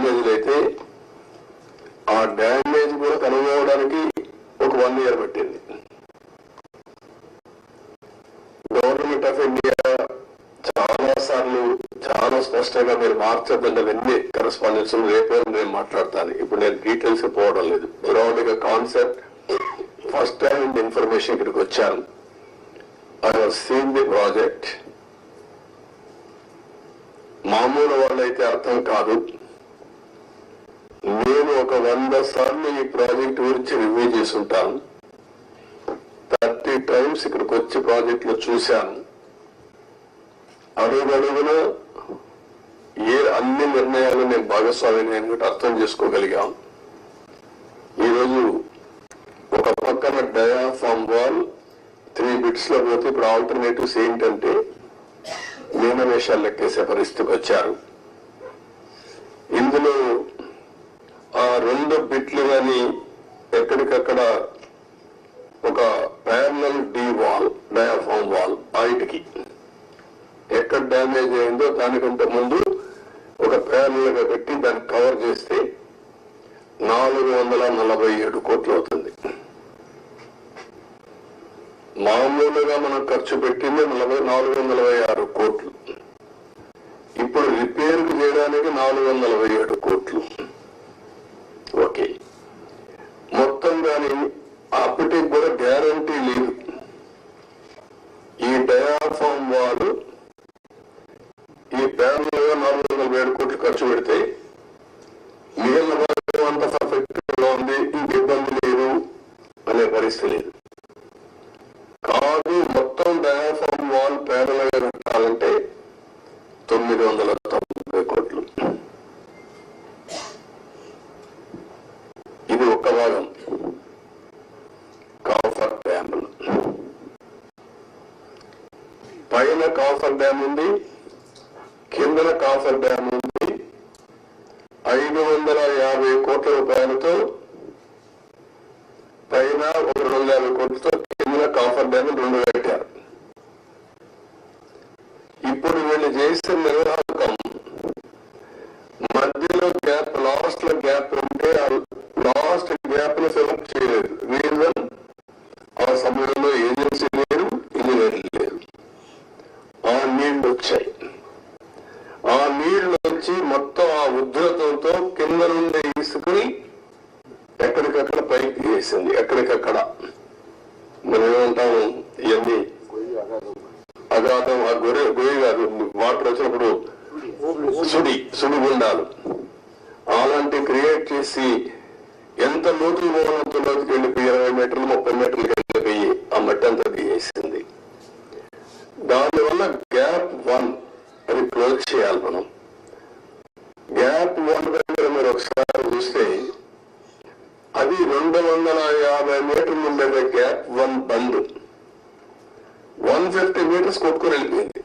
డ్యామేజ్లు అయితే ఆ డ్యామేజ్ కూడా కనుగొనడానికి ఒక 1 year పట్టింది. గవర్నమెంట్ ఆఫ్ ఇండియా చాలా సార్లు చాలా స్పష్టంగా మీరు మార్చద్దంటే అవన్నీ కరెస్పాండెన్స్ రేపు నేను మాట్లాడతాను. ఇప్పుడు నేను డీటెయిల్స్ పోవడం లేదు. బ్రాడ్ గా కాన్సెప్ట్ ఫస్ట్ టైం ఇన్ఫర్మేషన్ ఇక్కడికి వచ్చాను. I have seen the project. మామూలు వాళ్ళైతే అర్థం కాదు. నేను ఒక 100 సార్లు ఈ ప్రాజెక్ట్ గురించి రివ్యూ చేసుంటాను. 30 times ఇక్కడికి వచ్చి ప్రాజెక్ట్ లో చూశాను. అడుగడుగున అన్ని నిర్ణయాలు నేను భాగస్వామిని అర్థం చేసుకోగలిగాం. ఈరోజు ఒక పక్కన డయాఫామ్ వాల్ 3 bits లో పోతే ఇప్పుడు ఆల్టర్నేటివ్స్ ఏంటంటే మీనవేషాలు లెక్కేసే పరిస్థితికి వచ్చారు. ఇందులో ఆ 2 బిట్లు కానీ ఎక్కడికక్కడ ఒక parallel D wall diaphragm wall హైట్కి ఎక్కడ డ్యామేజ్ అయిందో దానికంటే ముందు ఒక ప్యారలల్ గా పెట్టి దాన్ని కవర్ చేస్తే 447 కోట్లు అవుతుంది. మామూలుగా మనం ఖర్చు పెట్టింది 446 కోట్లు. ఇప్పుడు రిపేర్ చేయడానికి 447 కోట్లు. ఓకే, మొత్తం కానీ అప్పటికి కూడా గ్యారంటీ లేదు. ఈ డయాఫామ్ వాల్ ఈ ప్యానల్ గా 447 కోట్లు ఖర్చు పెడితే మిగిలిన భాగం అంత పర్ఫెక్ట్ గా ఉంది, ఇంక ఇబ్బంది లేదు అనే పరిస్థితి లేదు. కాదు, మొత్తం డయాఫామ్ వాల్ ప్యానల్ గా పెట్టాలంటే 990 కోట్లు. ఇది ఒక్క భాగం. కాఫర్ డ్యామ్ పైన కాఫర్ డ్యామ్ ఉంది, కిందన కాఫర్ డ్యామ్ ఉంది. 550 కోట్ల రూపాయలతో పైన 250 కోట్లతో కిందన కాఫర్ డ్యామ్ 2 కట్టారు. ఇప్పుడు వీళ్ళు చేసిన నిర్వాహకం మధ్యలో గ్యాప్, లాస్ట్ లో గ్యాప్ ఉంటే లాస్ట్ గ్యాప్ ను ఫిలప్ చేయలేదు. రీజన్ ఆ సమయంలో ఏజెన్సీ లేరు, ఇంజనీర్లు లేరు. ఆ నీళ్లు వచ్చాయి. ఆ నీళ్లు వచ్చి మొత్తం ఆ ఉధృతంతో కింద నుండి ఇసుకుని ఎక్కడికక్కడ పైకి వేసింది. ఎక్కడికక్కడ మనం ఏమంటాము, ఇవన్నీ అగాధం, ఆ గొయ్యి కాదు, వాటర్ వచ్చినప్పుడు సుడిగుండాలు అలాంటి క్రియేట్ చేసి ఎంత లోతులు పోవాలంత లోతుకి వెళ్ళిపోయి 20 మీటర్లు 30 మీటర్లకి వెళ్ళిపోయి ఆ మట్టి అంతా తీసేసింది. దానివల్ల గ్యాప్ 1 అది క్లోజ్ చేయాలి. మనం గ్యాప్ 1 దగ్గర మీరు ఒకసారి చూస్తే అది 250 మీటర్లు ఉండేది. గ్యాప్ 1 బంద్ 150 మీటర్స్ కొట్టుకొని వెళ్ళిపోయింది.